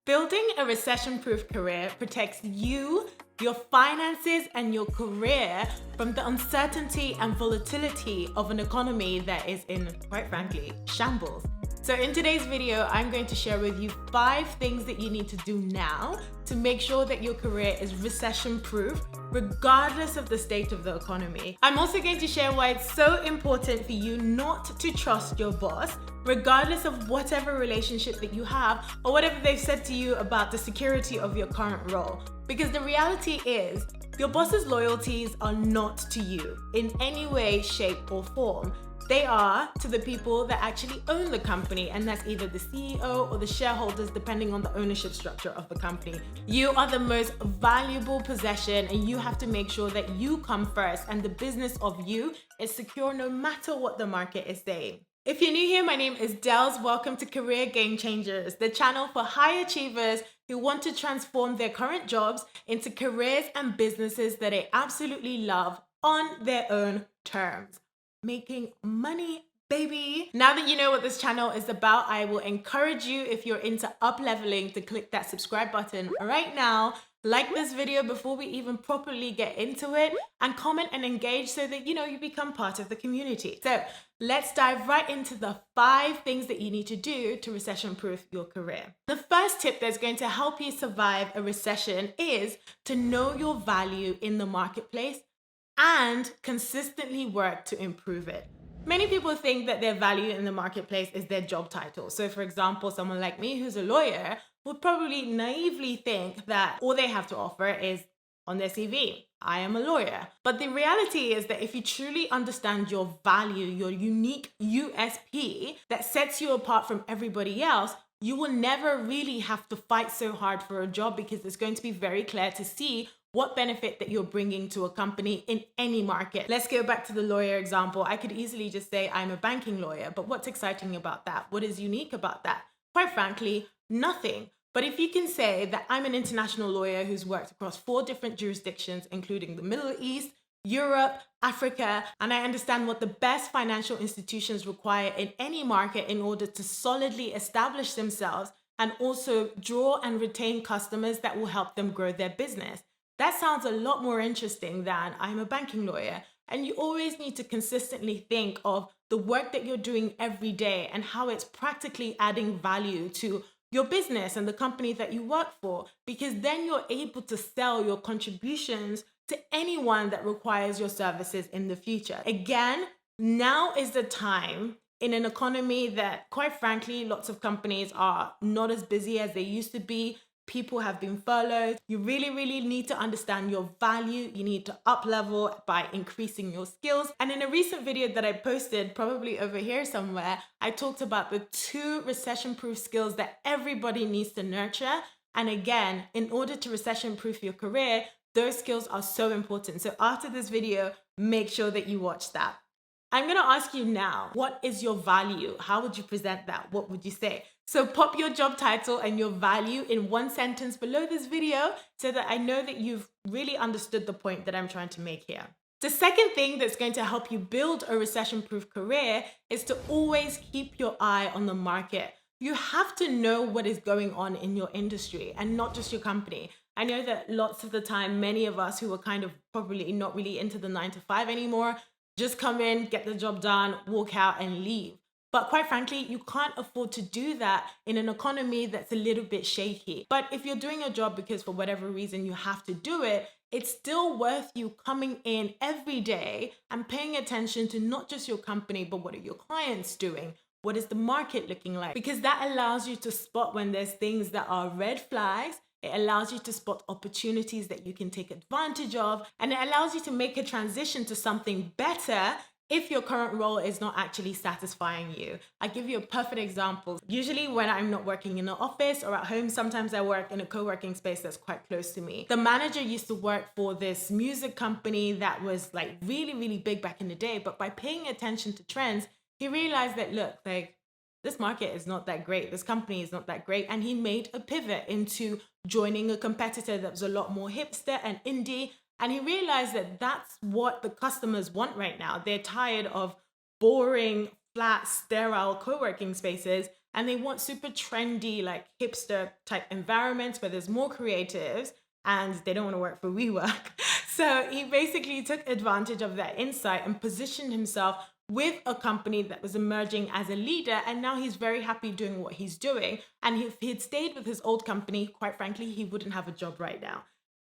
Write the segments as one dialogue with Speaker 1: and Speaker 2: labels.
Speaker 1: Building a recession-proof career protects you, your finances, and your career from the uncertainty and volatility of an economy that is in, quite frankly, shambles. So in today's video, I'm going to share with you 5 things that you need to do now to make sure that your career is recession-proof, regardless of the state of the economy. I'm also going to share why it's so important for you not to trust your boss, regardless of whatever relationship that you have or whatever they've said to you about the security of your current role. Because the reality is, your boss's loyalties are not to you in any way, shape, or form. They are to the people that actually own the company, and that's either the CEO or the shareholders, depending on the ownership structure of the company. You are the most valuable possession, and you have to make sure that you come first and the business of you is secure no matter what the market is saying. If you're new here, my name is Dels. Welcome to Career Game Changers, the channel for high achievers who want to transform their current jobs into careers and businesses that they absolutely love on their own terms. Making money, baby. Now that you know what this channel is about, I will encourage you, if you're into up-leveling, to click that subscribe button right now. Like this video before we even properly get into it, and comment and engage so that you become part of the community. So let's dive right into the 5 things that you need to do to recession-proof your career. The first tip that's going to help you survive a recession is to know your value in the marketplace and consistently work to improve it. Many people think that their value in the marketplace is their job title. So for example, someone like me who's a lawyer would probably naively think that all they have to offer is on their CV, I am a lawyer. But the reality is that if you truly understand your value, your unique USP that sets you apart from everybody else, you will never really have to fight so hard for a job, because it's going to be very clear to see what benefit that you're bringing to a company in any market. Let's go back to the lawyer example. I could easily just say I'm a banking lawyer, but what's exciting about that? What is unique about that? Quite frankly, nothing. But if you can say that I'm an international lawyer who's worked across 4 different jurisdictions, including the Middle East, Europe, Africa, and I understand what the best financial institutions require in any market in order to solidly establish themselves and also draw and retain customers that will help them grow their business. That sounds a lot more interesting than I'm a banking lawyer. And you always need to consistently think of the work that you're doing every day and how it's practically adding value to your business and the company that you work for, because then you're able to sell your contributions to anyone that requires your services in the future. Again, now is the time in an economy that, quite frankly, lots of companies are not as busy as they used to be. People have been furloughed. You really need to understand your value. You need to up level by increasing your skills. And in a recent video that I posted, probably over here somewhere, I talked about the 2 recession-proof skills that everybody needs to nurture. And again, in order to recession-proof your career, those skills are so important. So after this video, make sure that you watch that. I'm gonna ask you now, what is your value? How would you present that? What would you say? So pop your job title and your value in 1 sentence below this video so that I know that you've really understood the point that I'm trying to make here. The second thing that's going to help you build a recession-proof career is to always keep your eye on the market. You have to know what is going on in your industry and not just your company. I know that lots of the time, many of us who are kind of probably not really into the 9 to 5 anymore, just come in, get the job done, walk out and leave. But quite frankly, you can't afford to do that in an economy that's a little bit shaky. But if you're doing a job because for whatever reason you have to do it, it's still worth you coming in every day and paying attention to not just your company, but what are your clients doing? What is the market looking like? Because that allows you to spot when there's things that are red flags. It allows you to spot opportunities that you can take advantage of, and it allows you to make a transition to something better if your current role is not actually satisfying you. I give you a perfect example. Usually when I'm not working in an office or at home, sometimes I work in a co-working space that's quite close to me. The manager used to work for this music company that was like really big back in the day, but by paying attention to trends, he realized that, look, like, this market is not that great. This company is not that great. And he made a pivot into joining a competitor that was a lot more hipster and indie. And he realized that that's what the customers want right now. They're tired of boring, flat, sterile co-working spaces. and they want super trendy, like hipster type environments where there's more creatives and they don't want to work for WeWork. So he basically took advantage of that insight and positioned himself with a company that was emerging as a leader. And now he's very happy doing what he's doing. And if he'd stayed with his old company, quite frankly, he wouldn't have a job right now.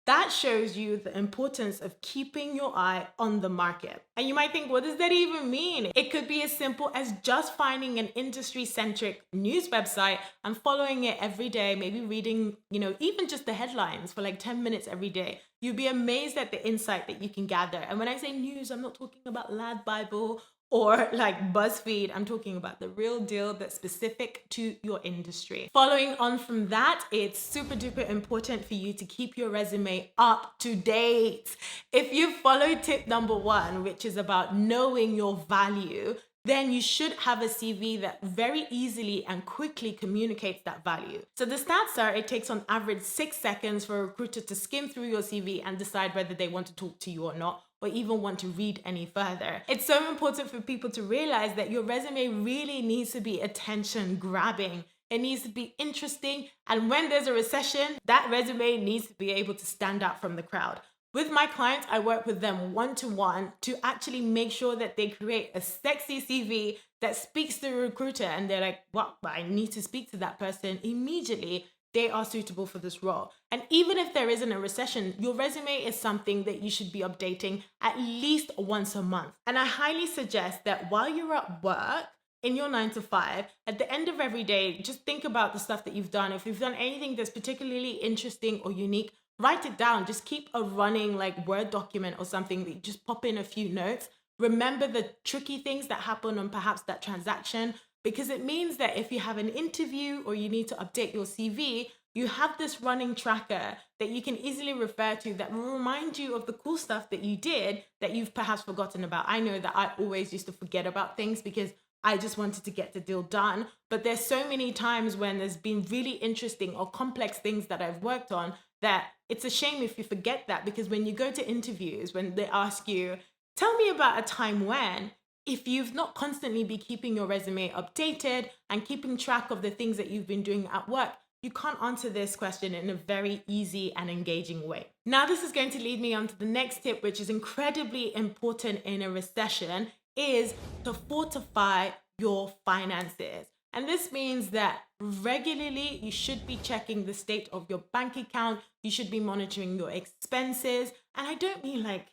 Speaker 1: That shows you the importance of keeping your eye on the market. And you might think, what does that even mean? It could be as simple as just finding an industry-centric news website and following it every day, maybe reading, even just the headlines for like 10 minutes every day. You'd be amazed at the insight that you can gather. And when I say news, I'm not talking about Lad Bible or like BuzzFeed. I'm talking about the real deal that's specific to your industry. Following on from that, it's super duper important for you to keep your resume up to date. If you follow tip number 1, which is about knowing your value, then you should have a CV that very easily and quickly communicates that value. So the stats are, it takes on average 6 seconds for a recruiter to skim through your CV and decide whether they want to talk to you or not, or even want to read any further. It's so important for people to realize that your resume really needs to be attention grabbing. It needs to be interesting. And when there's a recession, that resume needs to be able to stand out from the crowd. With my clients, I work with them one-to-one to actually make sure that they create a sexy CV that speaks to the recruiter and they're like, well, I need to speak to that person immediately. They are suitable for this role. And even if there isn't a recession, your resume is something that you should be updating at least once a month. And I highly suggest that while you're at work, in your 9 to 5, at the end of every day, just think about the stuff that you've done. If you've done anything that's particularly interesting or unique, write it down. Just keep a running like Word document or something that you just pop in a few notes. Remember the tricky things that happen on perhaps that transaction, because it means that if you have an interview or you need to update your CV, you have this running tracker that you can easily refer to that will remind you of the cool stuff that you did that you've perhaps forgotten about. I know that I always used to forget about things because I just wanted to get the deal done. But there's so many times when there's been really interesting or complex things that I've worked on that it's a shame if you forget that, because when you go to interviews, when they ask you, tell me about a time when, if you've not constantly be keeping your resume updated and keeping track of the things that you've been doing at work, you can't answer this question in a very easy and engaging way. Now, this is going to lead me on to the next tip, which is incredibly important in a recession, is to fortify your finances. And this means that regularly you should be checking the state of your bank account. You should be monitoring your expenses. And I don't mean like,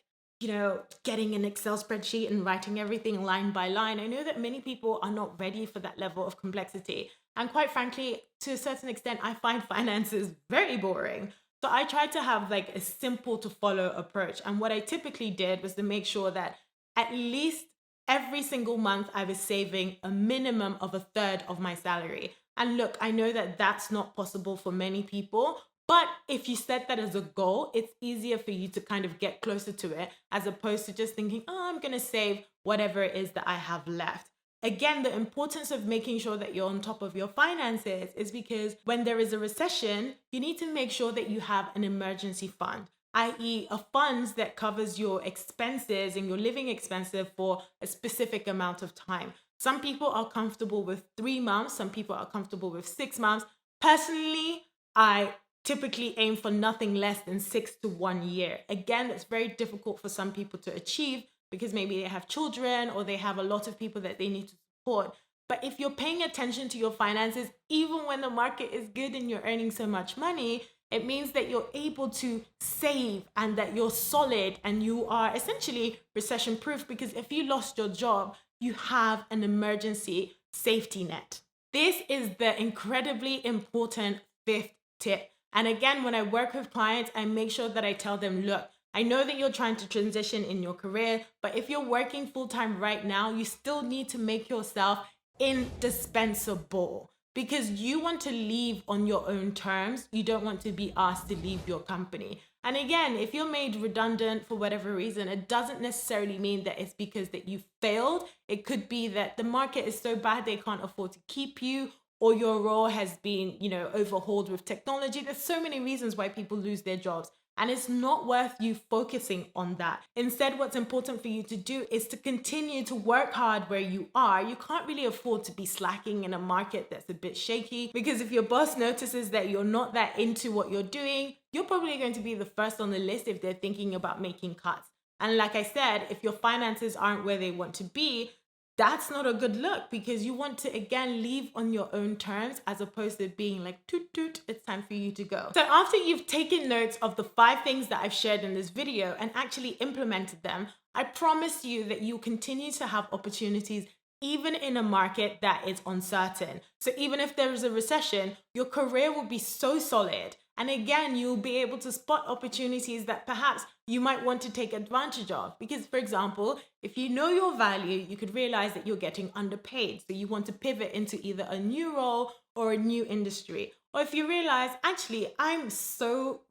Speaker 1: getting an Excel spreadsheet and writing everything line by line. I know that many people are not ready for that level of complexity. And quite frankly, to a certain extent, I find finances very boring. So I tried to have like a simple to follow approach. And what I typically did was to make sure that at least every single month I was saving a minimum of 1/3 of my salary. And look, I know that that's not possible for many people, but if you set that as a goal, it's easier for you to kind of get closer to it as opposed to just thinking, oh, I'm going to save whatever it is that I have left. Again, the importance of making sure that you're on top of your finances is because when there is a recession, you need to make sure that you have an emergency fund, i.e. a fund that covers your expenses and your living expenses for a specific amount of time. Some people are comfortable with 3 months. Some people are comfortable with 6 months. Personally, I typically aim for nothing less than 6 to 1 year. Again, it's very difficult for some people to achieve because maybe they have children or they have a lot of people that they need to support. But if you're paying attention to your finances, even when the market is good and you're earning so much money, it means that you're able to save and that you're solid and you are essentially recession-proof, because if you lost your job, you have an emergency safety net. This is the incredibly important 5th tip. And again, when I work with clients, I make sure that I tell them, look, I know that you're trying to transition in your career, but if you're working full-time right now, you still need to make yourself indispensable because you want to leave on your own terms. You don't want to be asked to leave your company. And again, if you're made redundant for whatever reason, it doesn't necessarily mean that it's because that you failed. It could be that the market is so bad they can't afford to keep you, or your role has been, overhauled with technology. There's so many reasons why people lose their jobs. And it's not worth you focusing on that. Instead, what's important for you to do is to continue to work hard where you are. You can't really afford to be slacking in a market that's a bit shaky, because if your boss notices that you're not that into what you're doing, you're probably going to be the first on the list if they're thinking about making cuts. And like I said, if your finances aren't where they want to be, that's not a good look, because you want to, again, leave on your own terms as opposed to being like, toot toot, it's time for you to go. So after you've taken notes of the 5 things that I've shared in this video and actually implemented them, I promise you that you continue to have opportunities even in a market that is uncertain. So even if there is a recession, your career will be so solid. And again, you'll be able to spot opportunities that perhaps you might want to take advantage of. Because, for example, if you know your value, you could realize that you're getting underpaid. So you want to pivot into either a new role or a new industry. Or if you realize, actually, I'm so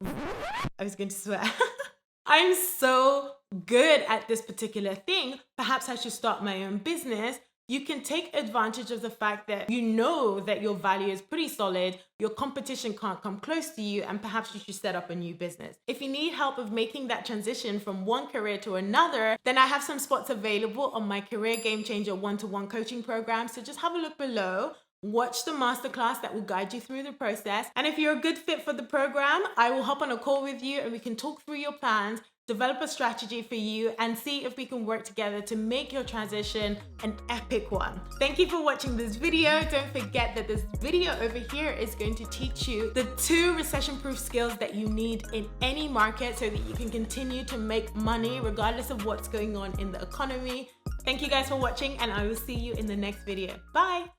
Speaker 1: good at this particular thing, perhaps I should start my own business. You can take advantage of the fact that you know that your value is pretty solid, your competition can't come close to you, and perhaps you should set up a new business. If you need help of making that transition from one career to another, then I have some spots available on my Career Game Changer one-to-one coaching program. So just have a look below. Watch the masterclass that will guide you through the process. And if you're a good fit for the program, I will hop on a call with you and we can talk through your plans, develop a strategy for you, and see if we can work together to make your transition an epic one. Thank you for watching this video. Don't forget that this video over here is going to teach you the 2 recession-proof skills that you need in any market so that you can continue to make money regardless of what's going on in the economy. Thank you guys for watching, and I will see you in the next video. Bye.